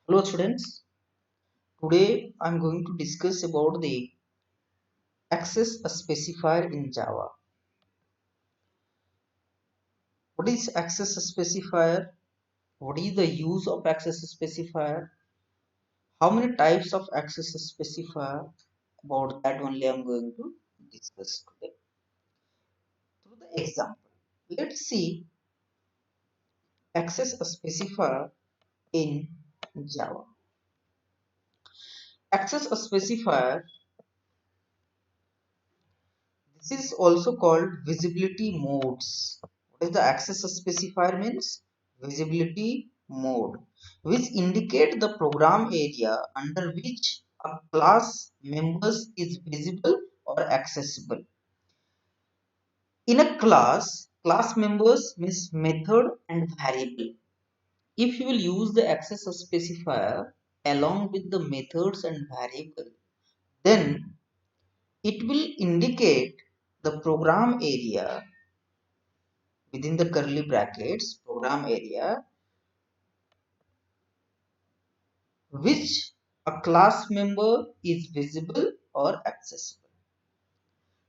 Hello students, today I'm going to discuss about the access specifier in Java. What is access specifier? What is the use of access specifier? How many types of access specifier? About that only I'm going to discuss today. Through the example, let's see access specifier in Java. Access specifier, this is also called visibility modes. What is the access specifier means? Visibility mode, which indicate the program area under which a class members is visible or accessible. In a class members means method and variable. If you will use the access specifier along with the methods and variable, then it will indicate the program area within the curly brackets program area which a class member is visible or accessible.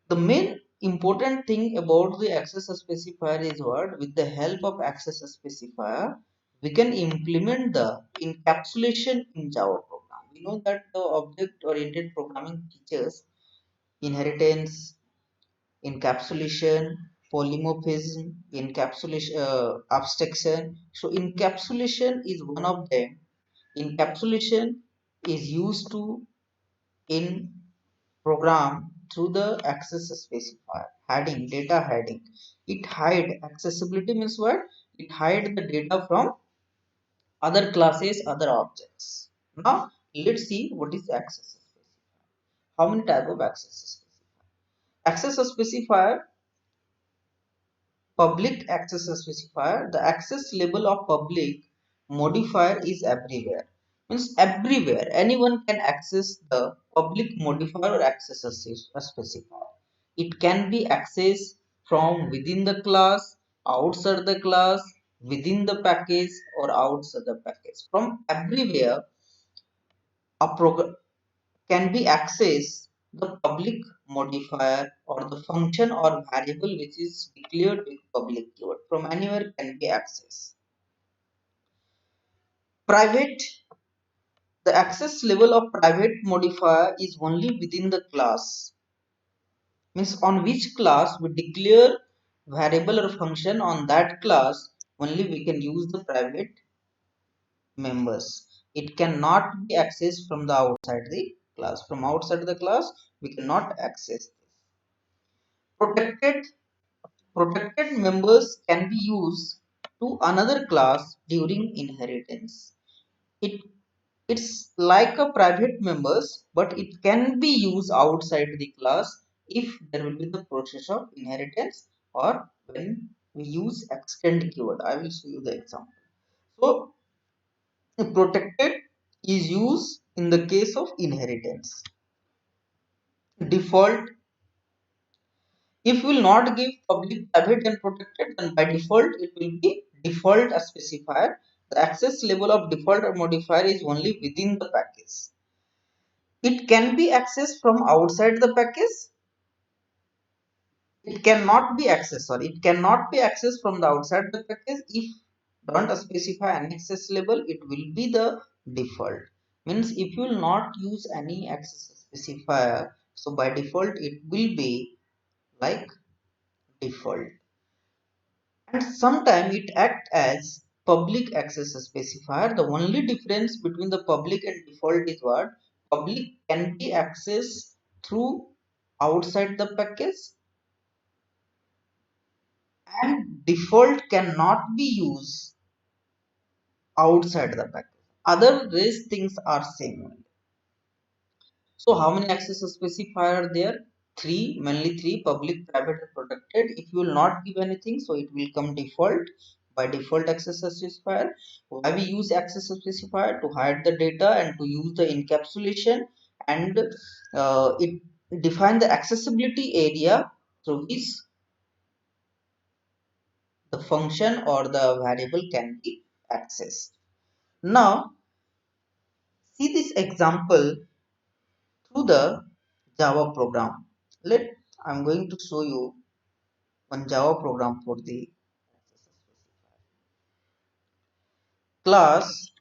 The main important thing about the access specifier is what with the help of access specifier we can implement the encapsulation in Java program. We know that the object oriented programming teaches inheritance, encapsulation, polymorphism, encapsulation, abstraction. So encapsulation is one of them. Encapsulation is used to in program through the access specifier heading data hiding. It hide accessibility means what? It hide the data from other classes, other objects. Now let's see what is access specifier. How many type of access specifier? Access specifier, public access specifier, the access label of public modifier is everywhere. Means everywhere anyone can access the public modifier or access specifier. It can be accessed from within the class, outside the class, within the package or outside the package. From everywhere a program can be accessed the public modifier or the function or variable which is declared with public keyword from anywhere can be accessed. Private, the access level of private modifier is only within the class, means on which class we declare variable or function on that class only we can use the private members. It cannot be accessed from the outside the class. From outside the class we cannot access this. Protected members can be used to another class during inheritance. It it's like a private members, but it can be used outside the class if there will be the process of inheritance or when we use extend keyword. I will show you the example. So protected is used in the case of inheritance. Default, if we will not give public, private and protected, then by default it will be default as specifier. The access level of default or modifier is only within the package. It can be accessed from outside the package. It cannot be accessed, sorry, it cannot be accessed from the outside the package. If don't specify an access level, it will be the default. Means if you will not use any access specifier, so by default it will be like default. And sometimes it acts as public access specifier. The only difference between the public and default is what? Public can be accessed through outside the package and default cannot be used outside the package. Other these things are same. So how many access specifier are there? Three, mainly three: public, private, and protected. If you will not give anything, so it will come default. By default access specifier. Why we use access specifier? To hide the data and to use the encapsulation, and it define the accessibility area through which the function or the variable can be accessed. Now See this example through the Java program. Let I'm going to show you one Java program for the class.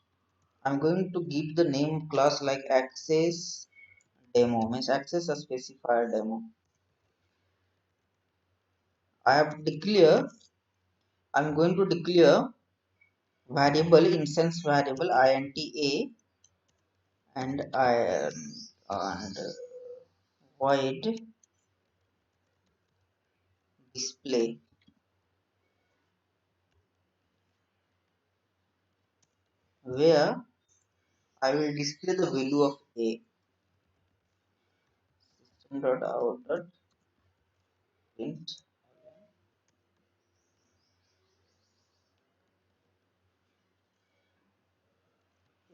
I'm going to give the name class like access demo, means access a specifier demo. I have to declare, I'm going to declare variable instance variable int a and I and void display where I will display the value of a. System dot out dot print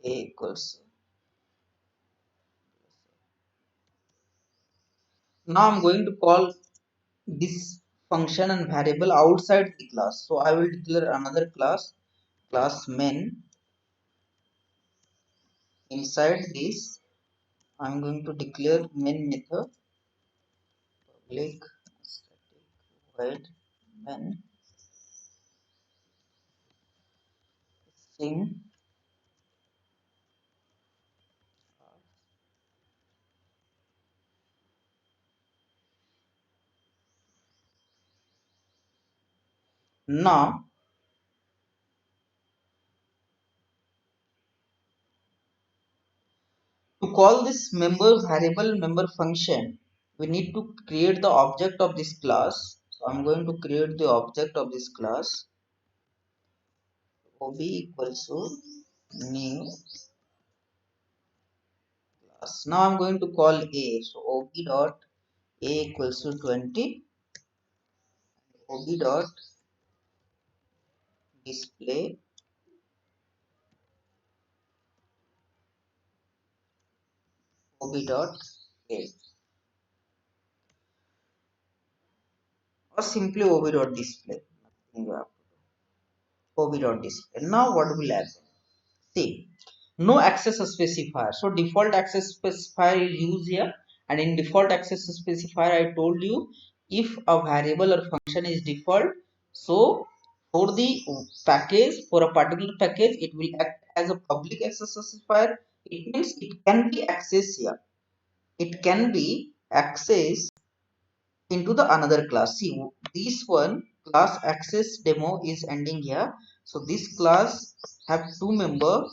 a equals. Now I'm going to call this function and variable outside the class. So I will declare another class, class main. Inside this, I'm going to declare main method public static void main string. Now to call this member variable member function, we need to create the object of this class. So I'm going to create the object of this class. Ob equals to new class. Now I'm going to call a. So ob dot a equals to 20. Ob dot display ob dot a or simply ob dot display. Nothing you have to do. Ob dot display. Now what will happen? See, no access specifier. So default access specifier is used here, and in default access specifier I told you if a variable or function is default, so for the package, for a particular package, it will act as a public access specifier. It means it can be accessed here, it can be accessed into the another class. See, this one class access demo is ending here. So this class have two member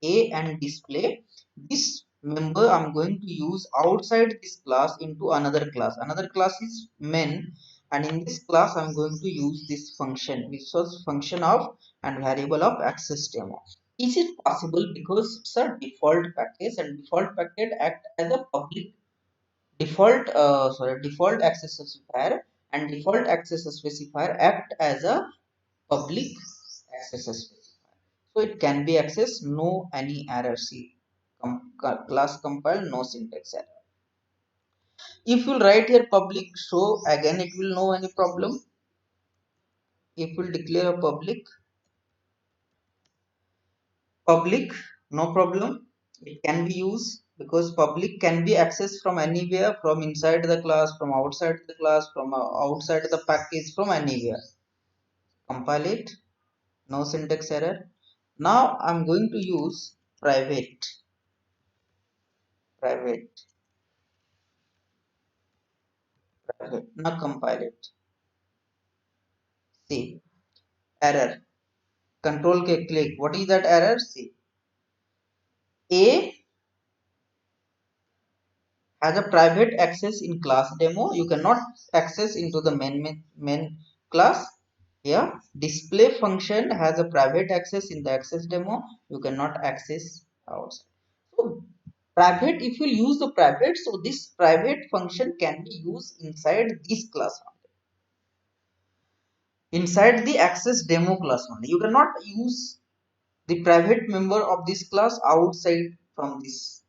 a and display. This member I'm going to use outside this class into another class. Another class is main, and in this class I'm going to use this function which was function of and variable of access demo. Is it possible? Because it's a default package and default package act as a public default access specifier, and default access specifier act as a public access specifier, so it can be accessed, no any error. See, class compile, no syntax error. If you write here public, so again it will no any problem. If you declare a public, no problem, it can be used because public can be accessed from anywhere, from inside the class, from outside the class, from outside the package, from anywhere. Compile it, no syntax error. Now I'm going to use private private. Now compile it. See, error, control k click, what is that error? See, a has a private access in class demo, you cannot access into the main class. Here display function has a private access in the access demo, you cannot access outside. So private, if you use the private, so this private function can be used inside this class only, inside the access demo class only. You cannot use the private member of this class outside from this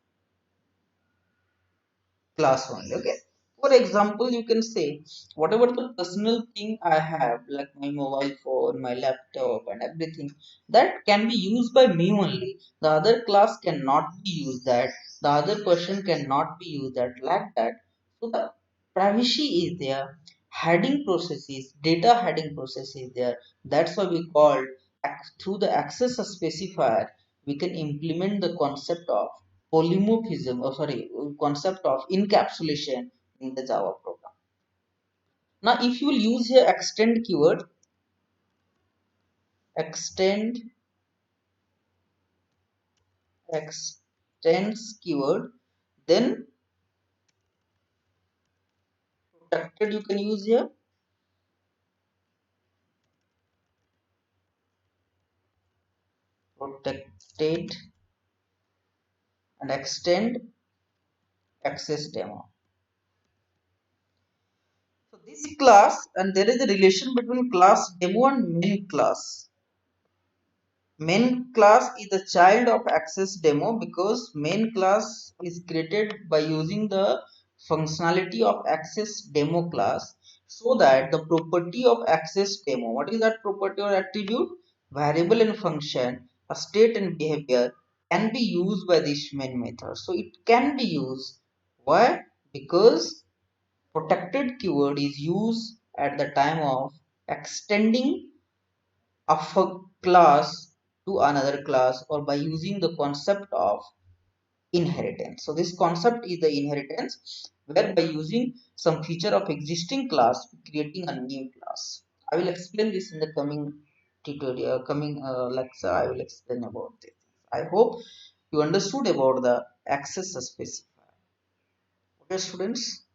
class only. Okay, For example, you can say whatever the personal thing I have, like my mobile phone, my laptop, and everything, that can be used by me only. The other class cannot be used that. The other person cannot be used that, like that. So the privacy is there. Heading process is data heading process is there. That's why we called through the access specifier. We can implement the concept of polymorphism, or sorry, concept of encapsulation in the Java program. Now, if you will use here extend keyword, extend extends keyword, then protected you can use here, protected and extend access demo. So this class, and there is a relation between class demo and main class. Main class is the child of access demo because main class is created by using the functionality of access demo class, so that the property of access demo, what is that property or attribute, variable and function, a state and behavior, can be used by this main method. So it can be used. Why? Because protected keyword is used at the time of extending of a class to another class, or by using the concept of inheritance. So this concept is the inheritance, where by using some feature of existing class creating a new class. I will explain this in the coming tutorial, coming lecture. I will explain about this. I hope you understood about the access specifier. Okay, students.